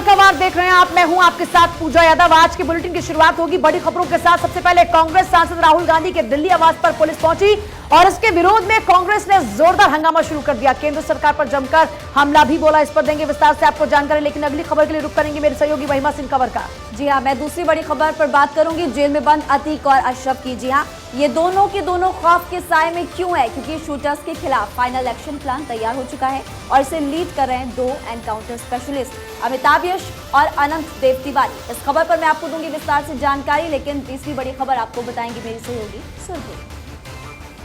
का वार देख रहे हैं आप। मैं हूं आपके साथ पूजा यादव। आज के बुलेटिन की शुरुआत होगी बड़ी खबरों के साथ। सबसे पहले कांग्रेस सांसद राहुल गांधी के दिल्ली आवास पर पुलिस पहुंची और इसके विरोध में कांग्रेस ने जोरदार हंगामा शुरू कर दिया। केंद्र सरकार पर जमकर हमला भी बोला। इस पर देंगे विस्तार से आपको जानकारी, लेकिन अगली खबर के लिए रुख करेंगे मेरे सहयोगी महिमा सिंह कंवर का। जी हाँ, मैं दूसरी बड़ी खबर पर बात करूंगी, जेल में बंद अतीक और अशरफ की। जी हाँ, ये दोनों के दोनों खौफ के साए में क्यों है? क्योंकि शूटर्स के खिलाफ फाइनल एक्शन प्लान तैयार हो चुका है और इसे लीड कर रहे हैं दो एनकाउंटर स्पेशलिस्ट अमिताभ यश और अनंत देव तिवारी। इस खबर पर मैं आपको दूंगी विस्तार से जानकारी, लेकिन तीसरी बड़ी खबर आपको बताएंगे मेरी सहयोगी सुरभि।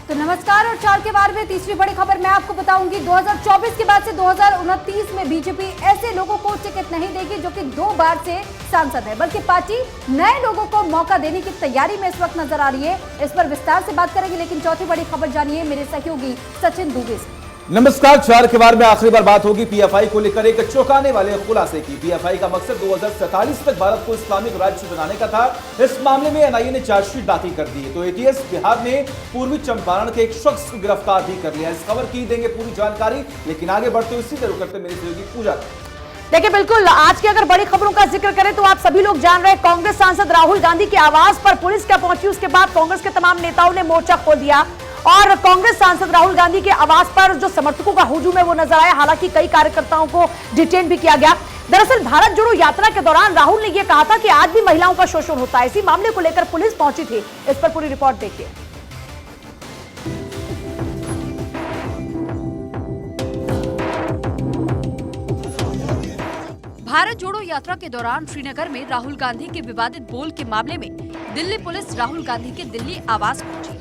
तो नमस्कार, और 4 के बारे में तीसरी बड़ी खबर मैं आपको बताऊंगी। 2024 के बाद से 2029 में बीजेपी ऐसे लोगों को टिकट नहीं देगी जो कि 2 बार से सांसद है, बल्कि पार्टी नए लोगों को मौका देने की तैयारी में इस वक्त नजर आ रही है। इस पर विस्तार से बात करेंगे, लेकिन चौथी बड़ी खबर जानिए मेरे सहयोगी सचिन दुबे से। नमस्कार, 4 के बारे में आखिरी बार बात होगी पीएफआई को लेकर एक चौंकाने वाले खुलासे की। पीएफआई का मकसद 2047 तक भारत को इस्लामिक राज्य बनाने का था। इस मामले में एनआईए ने चार्जशीट दाखिल कर दी है। तो एटीएस बिहार ने पूर्वी चंपारण के एक शख्स को गिरफ्तार भी कर लिया। इस खबर की देंगे पूरी जानकारी, लेकिन आगे बढ़ते हुए इसी तरह करते मेरी सहयोगी पूजा। देखिए, बिल्कुल आज की अगर बड़ी खबरों का जिक्र करें तो आप सभी लोग जान रहे हैं, कांग्रेस सांसद राहुल गांधी के आवास पर पुलिस क्या पहुंची। उसके बाद कांग्रेस के तमाम नेताओं ने मोर्चा खोल दिया और कांग्रेस सांसद राहुल गांधी के आवास पर जो समर्थकों का हुजूम है वो नजर आया। हालांकि कई कार्यकर्ताओं को डिटेन भी किया गया। दरअसल भारत जोड़ो यात्रा के दौरान राहुल ने यह कहा था कि आज भी महिलाओं का शोषण होता है। इसी मामले को लेकर पुलिस पहुंची थी। इस पर पूरी रिपोर्ट देखिए। भारत जोड़ो यात्रा के दौरान श्रीनगर में राहुल गांधी के विवादित बोल के मामले में दिल्ली पुलिस राहुल गांधी के दिल्ली आवास पहुंची।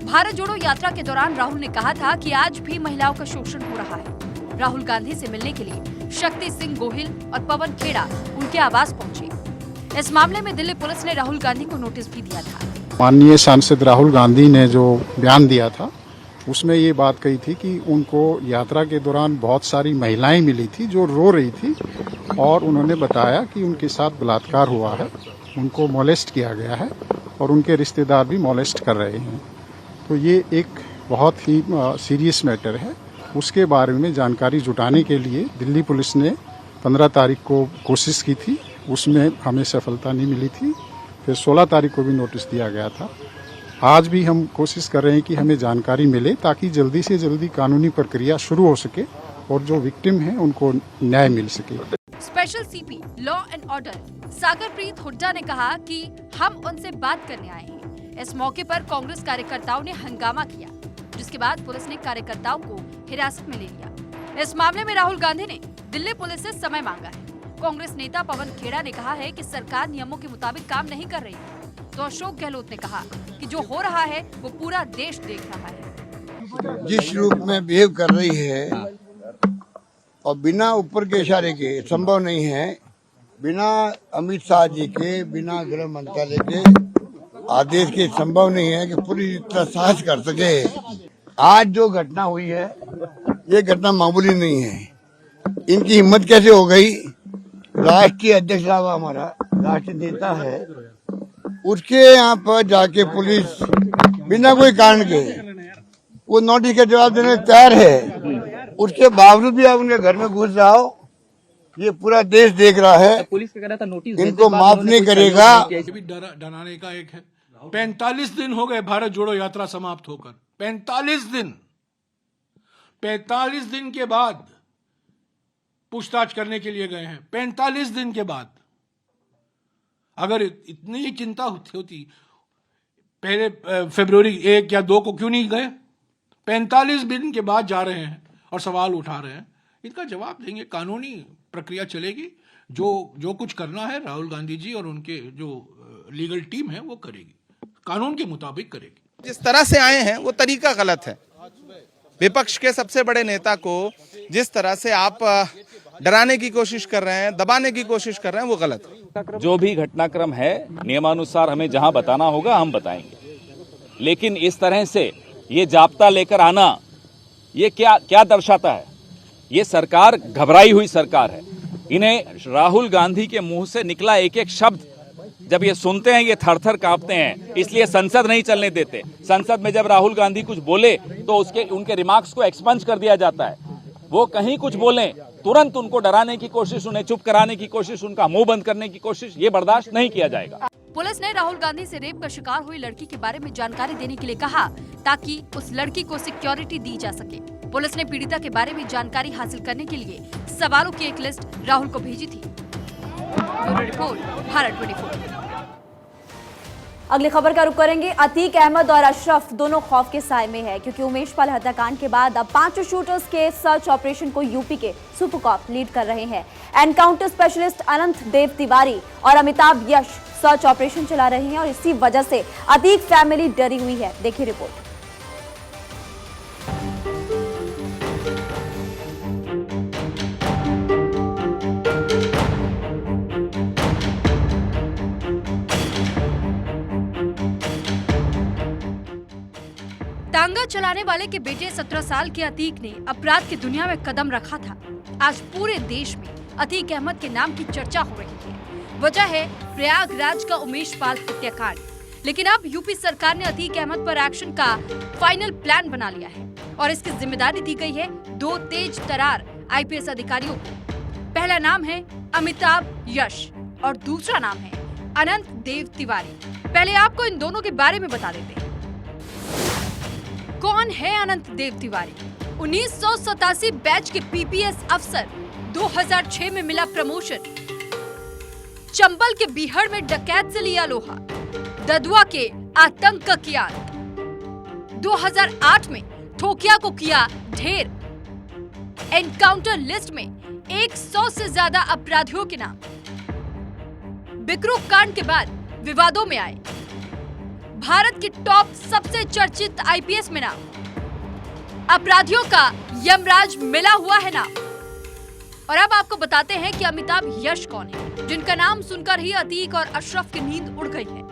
भारत जोड़ो यात्रा के दौरान राहुल ने कहा था कि आज भी महिलाओं का शोषण हो रहा है। राहुल गांधी से मिलने के लिए शक्ति सिंह गोहिल और पवन खेड़ा उनके आवास पहुंचे। इस मामले में दिल्ली पुलिस ने राहुल गांधी को नोटिस भी दिया था। माननीय सांसद राहुल गांधी ने जो बयान दिया था उसमें ये बात कही थी कि उनको यात्रा के दौरान बहुत सारी महिलाएं मिली थी जो रो रही थी और उन्होंने बताया कि उनके साथ बलात्कार हुआ है, उनको मोलेस्ट किया गया है और उनके रिश्तेदार भी मोलेस्ट कर रहे हैं। तो ये एक बहुत ही सीरियस मैटर है। उसके बारे में जानकारी जुटाने के लिए दिल्ली पुलिस ने 15 तारीख को कोशिश की थी, उसमें हमें सफलता नहीं मिली थी। फिर 16 तारीख को भी नोटिस दिया गया था। आज भी हम कोशिश कर रहे हैं कि हमें जानकारी मिले ताकि जल्दी से जल्दी कानूनी प्रक्रिया शुरू हो सके और जो विक्टिम हैं उनको न्याय मिल सके। Special CP law and order Sagarpreet Hooda ने कहा कि हम उनसे बात करने आए हैं। इस मौके पर कांग्रेस कार्यकर्ताओं ने हंगामा किया, जिसके बाद पुलिस ने कार्यकर्ताओं को हिरासत में ले लिया। इस मामले में राहुल गांधी ने दिल्ली पुलिस से समय मांगा है। कांग्रेस नेता पवन खेड़ा ने कहा है कि सरकार नियमों के मुताबिक काम नहीं कर रही है। तो अशोक गहलोत ने कहा कि जो हो रहा है वो पूरा देश देख रहा है। जिस रूप में बिहेव कर रही है और बिना ऊपर के इशारे के संभव नहीं है, बिना अमित शाह जी के, बिना गृह मंत्रालय के आदेश के संभव नहीं है कि पूरी तरह साहस कर सके। आज जो घटना हुई है ये घटना मामूली नहीं है। इनकी हिम्मत कैसे हो गई? राष्ट्रीय अध्यक्ष साहब हमारा राष्ट्रीय नेता है, उसके यहाँ पर जाके पुलिस बिना कोई कारण के वो नोटिस का जवाब देने को तैयार है। उसके बावजूद भी आप उनके घर में घुस जाओ, ये पूरा देश देख रहा है। पुलिस का था नोटिस इनको माफ नहीं करेगा। भी डराने का एक है। 45 दिन हो गए भारत जोड़ो यात्रा समाप्त होकर। 45 दिन 45 दिन के बाद पूछताछ करने के लिए गए हैं। 45 दिन के बाद अगर इतनी ही चिंता होती पहले फरवरी 1 या 2 को क्यों नहीं गए? 45 दिन के बाद जा रहे हैं और सवाल उठा रहे हैं। इनका जवाब देंगे, कानूनी प्रक्रिया चलेगी। जो कुछ करना है राहुल गांधी जी और उनके जो लीगल टीम है वो करेगी, कानून के मुताबिक करेगी। जिस तरह से आए हैं वो तरीका गलत है। विपक्ष के सबसे बड़े नेता को जिस तरह से आप डराने की कोशिश कर रहे हैं, दबाने की कोशिश कर रहे हैं, वो गलत है। जो भी घटनाक्रम है नियमानुसार हमें जहां बताना होगा हम बताएंगे, लेकिन इस तरह से ये जाप्ता लेकर आना ये क्या दर्शाता है? ये सरकार घबराई हुई सरकार है। इन्हें राहुल गांधी के मुंह से निकला एक एक शब्द जब ये सुनते हैं ये थर-थर कांपते हैं, इसलिए संसद नहीं चलने देते। संसद में जब राहुल गांधी कुछ बोले तो उनके रिमार्क्स को एक्सपंज कर दिया जाता है। वो कहीं कुछ बोलें तुरंत उनको डराने की कोशिश, उन्हें चुप कराने की कोशिश, उनका मुंह बंद करने की कोशिश, ये बर्दाश्त नहीं किया जाएगा। पुलिस ने राहुल गांधी से रेप का शिकार हुई लड़की के बारे में जानकारी देने के लिए कहा ताकि उस लड़की को सिक्योरिटी दी जा सके। पुलिस ने पीड़िता के बारे में जानकारी हासिल करने के लिए सवालों की एक लिस्ट राहुल को भेजी थी। Bureau report, Bharat 24। अगली खबर का रुख करेंगे। अतीक अहमद और अशरफ दोनों खौफ के साए में है, क्योंकि उमेश पाल हत्याकांड के बाद अब 5 शूटर्स के सर्च ऑपरेशन को यूपी के सुपर कॉप लीड कर रहे हैं। एनकाउंटर स्पेशलिस्ट अनंत देव तिवारी और अमिताभ यश सर्च ऑपरेशन चला रहे हैं और इसी वजह से अतीक फैमिली डरी हुई है। देखिए रिपोर्ट। तांगा चलाने वाले के बेटे 17 साल के अतीक ने अपराध की दुनिया में कदम रखा था। आज पूरे देश में अतीक अहमद के नाम की चर्चा हो रही है। वजह है प्रयागराज का उमेश पाल हत्याकांड। लेकिन अब यूपी सरकार ने अतीक अहमद पर एक्शन का फाइनल प्लान बना लिया है और इसकी जिम्मेदारी दी गई है 2 तेज तरार आईपीएस अधिकारियों को। पहला नाम है अमिताभ यश और दूसरा नाम है अनंत देव तिवारी। पहले आपको इन दोनों के बारे में बता देते हैं। कौन है अनंत देव तिवारी? 1987 बैच के पीपीएस अफसर, 2006 में मिला प्रमोशन, चंबल के बीहड़ में डकैत से लिया लोहा, ददुआ के आतंक का किया, 2008 में ठोकिया को किया ढेर। एनकाउंटर लिस्ट में 100 से ज्यादा अपराधियों के नाम। बिकरू कांड के बाद विवादों में आए। भारत की टॉप सबसे चर्चित आईपीएस में नाम। अपराधियों का यमराज मिला हुआ है नाम। और अब आपको बताते हैं कि अमिताभ यश कौन है, जिनका नाम सुनकर ही अतीक और अशरफ की नींद उड़ गई है।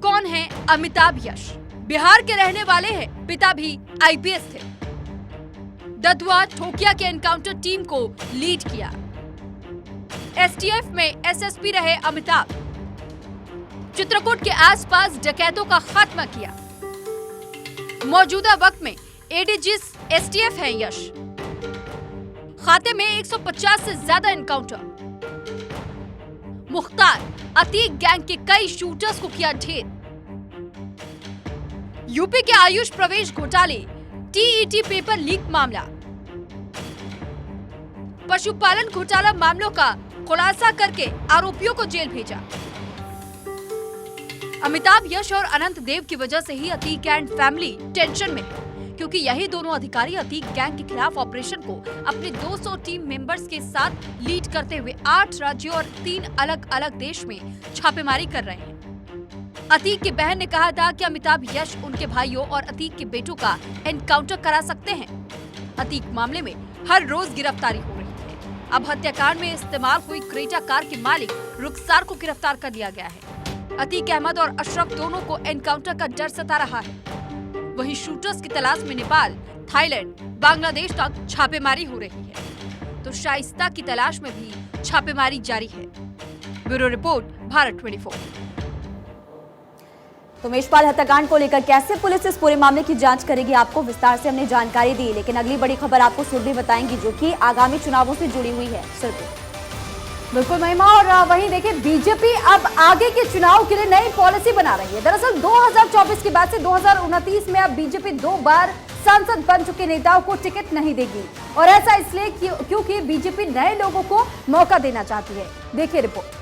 कौन है अमिताभ यश? बिहार के रहने वाले हैं, पिता भी आईपीएस थे। ददुआ ठोकिया के एनकाउंटर टीम को लीड किया। एसटीएफ में एसएसपी रहे अमिताभ। चित्रकूट के आसपास डकैतों का खात्मा किया। मौजूदा वक्त में एडीजी एसटीएफ है यश। खाते में 150 से ज्यादा एनकाउंटर। मुख्तार अतीक गैंग के कई शूटर्स को किया ढेर। यूपी के आयुष प्रवेश घोटाले, टीईटी पेपर लीक मामला, पशुपालन घोटाला मामलों का खुलासा करके आरोपियों को जेल भेजा। अमिताभ यश और अनंत देव की वजह से ही अतीक एंड फैमिली टेंशन में है, क्योंकि यही दोनों अधिकारी अतीक गैंग के खिलाफ ऑपरेशन को अपने 200 टीम मेंबर्स के साथ लीड करते हुए 8 राज्यों और 3 अलग अलग देश में छापेमारी कर रहे हैं। अतीक की बहन ने कहा था कि अमिताभ यश उनके भाइयों और अतीक के बेटों का एनकाउंटर करा सकते हैं। अतीक मामले में हर रोज गिरफ्तारी हो रही है। अब हत्याकांड में इस्तेमाल हुई क्रेटा कार के मालिक रुखसार को गिरफ्तार कर लिया गया है। अतीक अहमद और अशरफ दोनों को एनकाउंटर का डर सता रहा है। वहीं शूटर्स की तलाश में नेपाल, थाईलैंड, बांग्लादेश तक छापेमारी हो रही है, तो शाइस्ता की तलाश में भी छापेमारी जारी है। Bureau report, Bharat 24। तो उमेश पाल हत्याकांड को लेकर कैसे पुलिस इस पूरे मामले की जांच करेगी, आपको विस्तार से हमने जानकारी दी। लेकिन अगली बड़ी खबर आपको सुरभि बताएंगी, जो कि आगामी चुनावों से जुड़ी हुई है। सुरभि। बिल्कुल महिमा, और वहीं देखिए बीजेपी अब आगे के चुनाव के लिए नई पॉलिसी बना रही है। दरअसल 2024 के बाद से 2029 में अब बीजेपी 2 बार सांसद बन चुके नेताओं को टिकट नहीं देगी, और ऐसा इसलिए क्योंकि बीजेपी नए लोगों को मौका देना चाहती है। देखिए रिपोर्ट।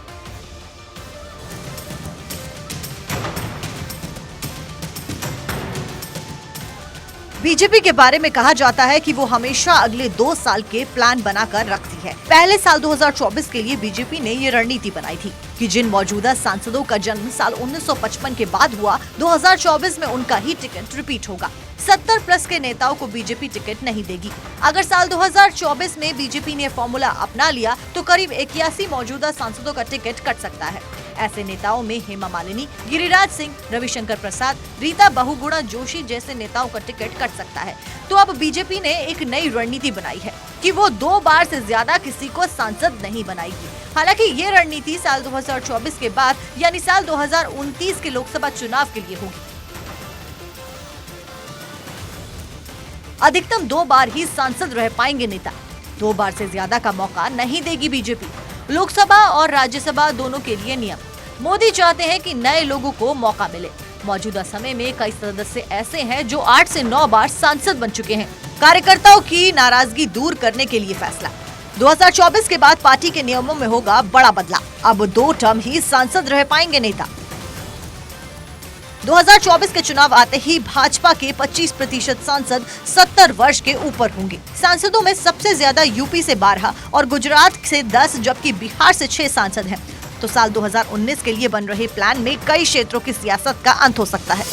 बीजेपी के बारे में कहा जाता है कि वो हमेशा अगले 2 साल के प्लान बनाकर रखती है। पहले साल 2024 के लिए बीजेपी ने ये रणनीति बनाई थी कि जिन मौजूदा सांसदों का जन्म साल 1955 के बाद हुआ, 2024 में उनका ही टिकट रिपीट होगा। 70+ के नेताओं को बीजेपी टिकट नहीं देगी। अगर साल 2024 में बीजेपी ने फॉर्मूला अपना लिया तो करीब 81 मौजूदा सांसदों का टिकट कट सकता है। ऐसे नेताओं में हेमा मालिनी, गिरिराज सिंह, रविशंकर प्रसाद, रीता बहुगुणा जोशी जैसे नेताओं का टिकट कट सकता है। तो अब बीजेपी ने एक नई रणनीति बनाई है कि वो 2 बार से ज्यादा किसी को सांसद नहीं बनाएगी। हालांकि ये रणनीति साल 2024 के बाद यानी साल 2029 के लोकसभा चुनाव के लिए होगी। अधिकतम 2 बार ही सांसद रह पाएंगे नेता। 2 बार से ज्यादा का मौका नहीं देगी बीजेपी। लोकसभा और राज्यसभा दोनों के लिए नियम। मोदी चाहते हैं कि नए लोगों को मौका मिले। मौजूदा समय में कई सदस्य ऐसे हैं जो 8 से 9 बार सांसद बन चुके हैं। कार्यकर्ताओं की नाराजगी दूर करने के लिए फैसला। 2024 के बाद पार्टी के नियमों में होगा बड़ा बदलाव। अब 2 टर्म ही सांसद रह पाएंगे नेता। 2024 के चुनाव आते ही भाजपा के 25% सांसद 70 वर्ष के ऊपर होंगे। सांसदों में सबसे ज्यादा यूपी से 12 और गुजरात से 10 जबकि बिहार से 6 सांसद हैं। तो साल 2019 के लिए बन रहे प्लान में कई क्षेत्रों की सियासत का अंत हो सकता है।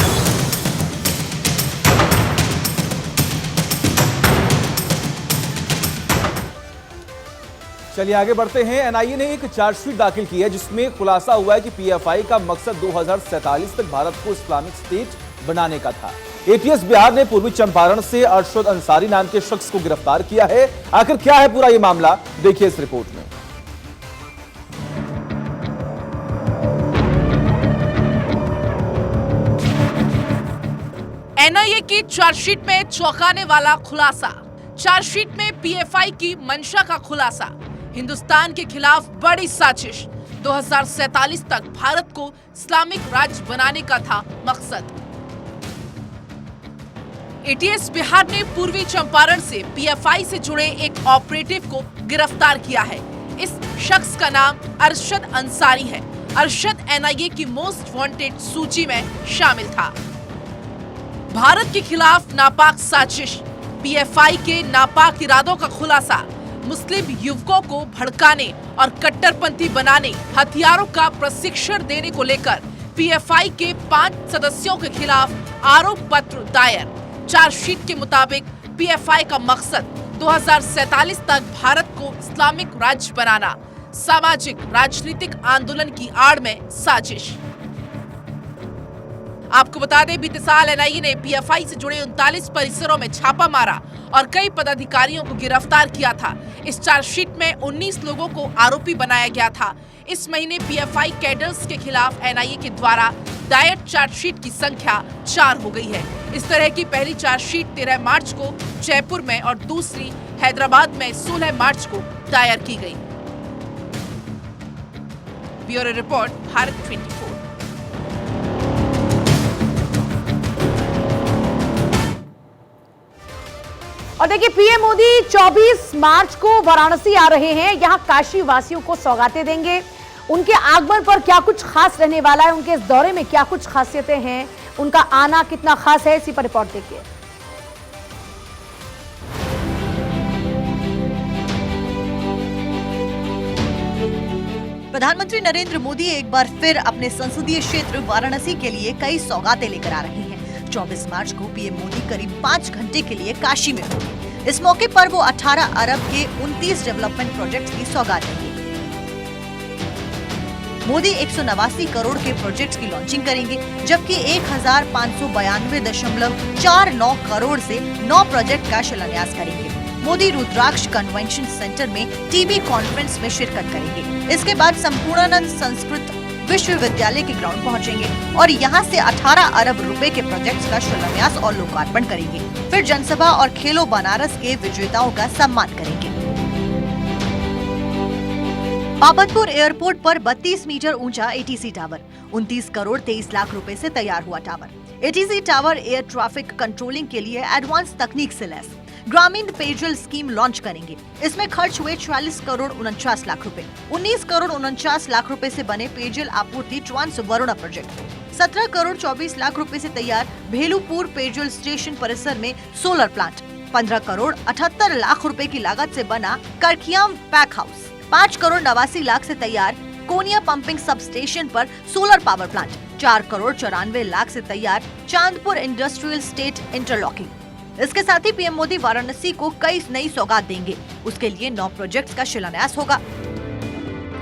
चलिए आगे बढ़ते हैं। एनआईए ने एक चार्जशीट दाखिल की है जिसमें खुलासा हुआ है कि पीएफआई का मकसद 2047 तक भारत को इस्लामिक स्टेट बनाने का था। एटीएस बिहार ने पूर्वी चंपारण से अरशद अंसारी नाम के शख्स को गिरफ्तार किया है। आखिर क्या है पूरा ये मामला, देखिए इस रिपोर्ट में। एनआईए की चार्जशीट में चौंकाने वाला खुलासा। चार्जशीट में पीएफआई की मंशा का खुलासा। हिंदुस्तान के खिलाफ बड़ी साजिश। 2047 तक भारत को इस्लामिक राज्य बनाने का था मकसद। एटीएस बिहार ने पूर्वी चंपारण से पीएफआई से जुड़े एक ऑपरेटिव को गिरफ्तार किया है। इस शख्स का नाम अरशद अंसारी है। अरशद एनआईए की मोस्ट वांटेड सूची में शामिल था। भारत के खिलाफ नापाक साजिश। पीएफआई के नापाक इरादों का खुलासा। मुस्लिम युवकों को भड़काने और कट्टरपंथी बनाने, हथियारों का प्रशिक्षण देने को लेकर पीएफआई के 5 सदस्यों के खिलाफ आरोप पत्र दायर। चार्जशीट के मुताबिक पीएफआई का मकसद 2047 तक भारत को इस्लामिक राज्य बनाना। सामाजिक राजनीतिक आंदोलन की आड़ में साजिश। आपको बता दें, बीते साल एनआईए ने पीएफआई से जुड़े 39 परिसरों में छापा मारा और कई पदाधिकारियों को गिरफ्तार किया था। इस चार्जशीट में 19 लोगों को आरोपी बनाया गया था। इस महीने पीएफआई कैडर्स के खिलाफ एनआईए के द्वारा दायर चार्जशीट की संख्या 4 हो गई है। इस तरह की पहली चार्जशीट 13 मार्च को जयपुर में और दूसरी हैदराबाद में 16 मार्च को दायर की गई। Bureau report, Bharat 24। और देखिए, पीएम मोदी 24 मार्च को वाराणसी आ रहे हैं। यहां काशी वासियों को सौगातें देंगे। उनके आगमन पर क्या कुछ खास रहने वाला है, उनके इस दौरे में क्या कुछ खासियतें हैं, उनका आना कितना खास है, इसी पर रिपोर्ट देखिए। प्रधानमंत्री नरेंद्र मोदी एक बार फिर अपने संसदीय क्षेत्र वाराणसी के लिए कई सौगातें लेकर आ रहे हैं। 24 मार्च को पीएम मोदी करीब 5 घंटे के लिए काशी में होंगे। इस मौके पर वो 18 अरब के 29 डेवलपमेंट प्रोजेक्ट्स की सौगात देंगे। मोदी 189 करोड़ के प्रोजेक्ट्स की लॉन्चिंग करेंगे, जबकि 1592.49 करोड़ से 9 प्रोजेक्ट का शिलान्यास करेंगे। मोदी रुद्राक्ष कन्वेंशन सेंटर में टीबी कॉन्फ्रेंस में शिरकत करेंगे। इसके बाद संपूर्णानंद संस्कृत विश्वविद्यालय के ग्राउंड पहुंचेंगे और यहां से 18 अरब रुपए के प्रोजेक्ट्स का शिलान्यास और लोकार्पण करेंगे। फिर जनसभा और खेलो बनारस के विजेताओं का सम्मान करेंगे। बाबतपुर एयरपोर्ट पर 32 मीटर ऊंचा एटीसी टावर, 29 करोड़ 23 लाख रुपए से तैयार हुआ tower. ATC tower air traffic controlling के लिए एडवांस तकनीक से लैस ग्रामीण पेयजल स्कीम लॉन्च करेंगे। इसमें खर्च हुए 46 करोड़ 49 लाख रुपए। 19 करोड़ 49 लाख रुपए से बने पेयजल आपूर्ति ट्रांस वरुणा प्रोजेक्ट। 17 करोड़ 24 लाख रुपए से तैयार भेलूपुर पेयजल स्टेशन परिसर में सोलर प्लांट। 15 करोड़ 78 लाख रुपए की लागत से बना करखियाम पैक हाउस। 5 करोड़ 89 लाख से तैयार कोनिया पंपिंग सब स्टेशन पर solar power plant. 4 crore 94 lakh से तैयार चांदपुर इंडस्ट्रियल स्टेट इंटरलॉकिंग। इसके साथ ही पीएम मोदी वाराणसी को कई नई सौगात देंगे। उसके लिए 9 प्रोजेक्ट्स का शिलान्यास होगा।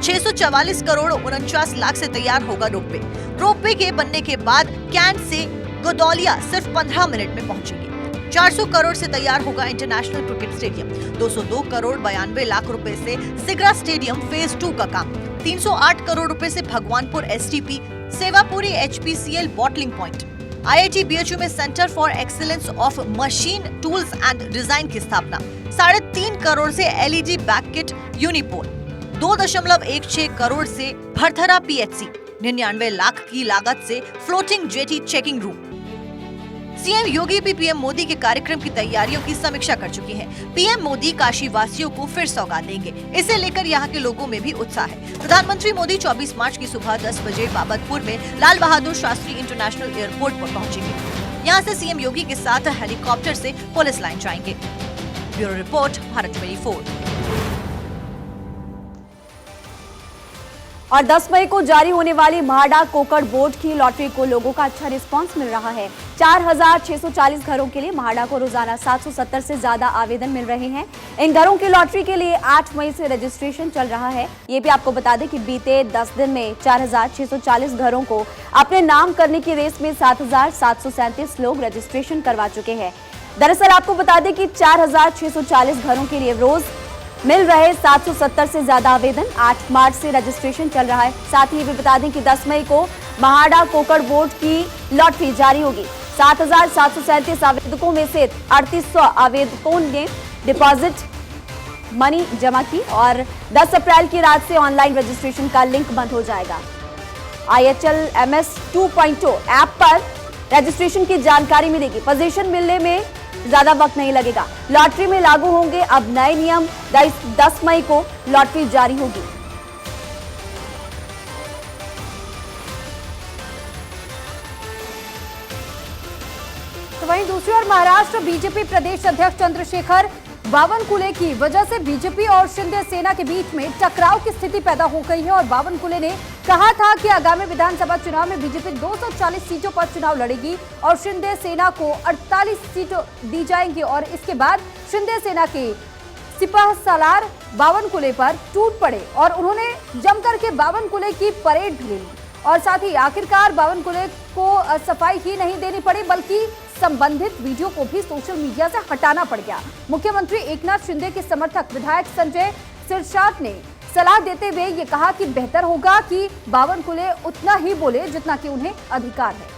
644 करोड़ 49 लाख से तैयार होगा रोपवे। रोपवे के बनने के बाद कैंट से गोदौलिया सिर्फ 15 मिनट में पहुंचेंगे। 400 करोड़ से तैयार होगा international cricket stadium. 202 crore 92 lakh रुपए से सिगरा स्टेडियम फेज 2 का काम। 308 करोड़ रुपए से Bhagwanpur STP Sevapuri HPCL bottling point. IIT BHU में centre for excellence of machine tools and design की स्थापना। 3.5 करोड़ से एलईडी बैककिट यूनिपोल, 2.16 करोड़ से भरथरा पीएचसी, 99 लाख की लागत से floating jetty checking room. CM Yogi भी पीएम मोदी के कार्यक्रम की तैयारियों की समीक्षा कर चुके हैं। पीएम मोदी काशी वासियों को फिर सौगात देंगे, इसे लेकर यहाँ के लोगों में भी उत्साह है। प्रधानमंत्री मोदी 24 मार्च की सुबह 10 बजे बाबतपुर में लाल बहादुर शास्त्री इंटरनेशनल एयरपोर्ट पर पहुंचेंगे। यहाँ से सीएम योगी के साथ हेलीकॉप्टर से पुलिस लाइन जाएंगे। Bureau report, Bharat 24। और 10 मई को जारी होने वाली म्हाडा कोकड़ बोर्ड की लॉटरी को लोगों का अच्छा रिस्पांस मिल रहा है। 4640 घरों के लिए म्हाडा को रोजाना 770 से ज्यादा आवेदन मिल रहे हैं। इन घरों की लॉटरी के लिए 8 मई से रजिस्ट्रेशन चल रहा है। ये भी आपको बता दें कि बीते 10 दिन में 4640 घरों को अपने नाम करने की रेस में 7737 लोग रजिस्ट्रेशन करवा चुके हैं। दरअसल आपको बता दें कि 4640 घरों के लिए रोज मिल रहे 770 से ज्यादा आवेदन। 8 मार्च से रजिस्ट्रेशन चल रहा है। साथ ही ये भी बता दें कि 10 मई को म्हाडा कोकड़ बोर्ड की लॉटरी जारी होगी। 7737 आवेदकों में से 3800 आवेदकों ने डिपॉजिट मनी जमा की और 10 अप्रैल की रात से ऑनलाइन रजिस्ट्रेशन का लिंक बंद हो जाएगा। IHLMS 2.0 ऐप पर रजिस्ट्रेशन की जानकारी मिलेगी। पोजीशन मिलने में ज्यादा वक्त नहीं लगेगा। लॉटरी में लागू होंगे अब नए नियम। 10 मई को लॉटरी जारी होगी। तो वहीं दूसरी ओर महाराष्ट्र बीजेपी प्रदेश अध्यक्ष चंद्रशेखर बावनकुले की वजह से बीजेपी और शिंदे सेना के बीच में टकराव की स्थिति पैदा हो गई है और बावनकुले ने कहा था कि आगामी विधानसभा चुनाव में बीजेपी 240 सीटों पर चुनाव लड़ेगी और शिंदे सेना को 48 सीटें दी जाएंगी और इसके बाद शिंदे सेना के सिपहसालार बावनकुले पर टूट पड़े और उन्होंने जमकर के बावनकुले की परेड भी ली और साथ ही आखिरकार बावनकुले को सफाई ही नहीं देनी पड़ी बल्कि संबंधित वीडियो को भी सोशल मीडिया से हटाना पड़ गया। मुख्यमंत्री एकनाथ शिंदे के समर्थक विधायक संजय सिरसाट ने सलाह देते हुए ये कहा कि बेहतर होगा कि बावनकुले उतना ही बोले जितना कि उन्हें अधिकार है।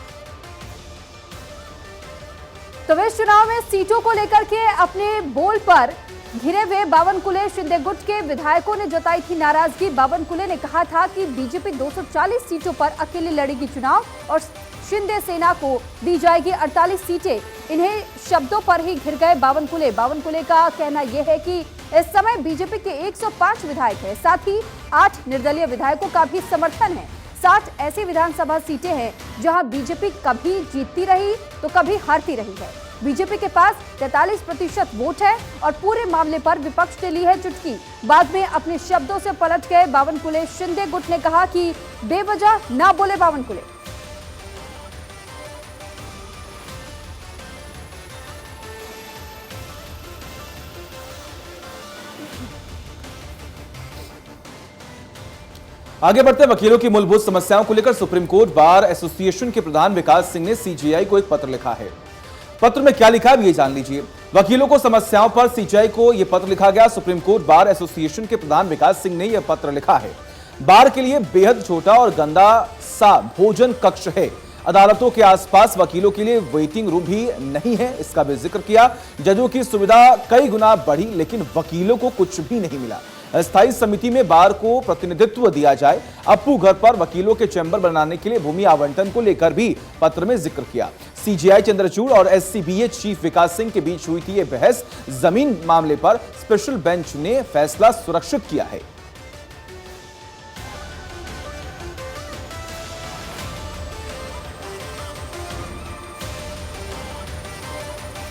तो इस चुनाव में सीटों को लेकर के अपने बोल पर घिरे हुए बावनकुले शिंदे गुट के विधायकों ने जताई थी नाराजगी। बावनकुले ने कहा था कि बीजेपी 240 सीटों पर अकेले लड़ेगी चुनाव और शिंदे सेना को दी जाएगी 48 सीटें। इन्हें शब्दों पर ही घिर गए बावनकुले। बावनकुले का कहना यह है कि इस समय बीजेपी के 105 विधायक हैं, साथ ही 8 निर्दलीय विधायकों का भी समर्थन है। 60 ऐसी विधानसभा सीटें हैं जहां बीजेपी कभी जीतती रही तो कभी हारती रही है। बीजेपी के पास 43% वोट है और पूरे मामले पर विपक्ष ने ली है चुटकी। बाद में अपने शब्दों से पलट गए बावनकुले। शिंदे गुट ने कहा कि बेवजह ना बोले बावनकुले। आगे बढ़ते वकीलों की मूलभूत समस्याओं को लेकर सुप्रीम कोर्ट बार एसोसिएशन के प्रधान विकास सिंह ने सीजेआई को एक पत्र लिखा है। पत्र में क्या लिखा है ये जान लीजिए। वकीलों को समस्याओं पर सीजेआई को यह पत्र लिखा गया। सुप्रीम कोर्ट बार एसोसिएशन के प्रधान विकास सिंह ने यह पत्र लिखा है। बार के लिए बेहद छोटा और गंदा सा भोजन कक्ष है। अदालतों के आसपास वकीलों के लिए वेटिंग रूम भी नहीं है, इसका भी जिक्र किया। जजों की सुविधा कई गुना बढ़ी लेकिन वकीलों को कुछ भी नहीं मिला। स्थायी समिति में बार को प्रतिनिधित्व दिया जाए। अप्पू घर पर वकीलों के चैंबर बनाने के लिए भूमि आवंटन को लेकर भी पत्र में जिक्र किया। सीजेआई चंद्रचूड़ और एससीबीए चीफ विकास सिंह के बीच हुई थी यह बहस। जमीन मामले पर स्पेशल बेंच ने फैसला सुरक्षित किया है।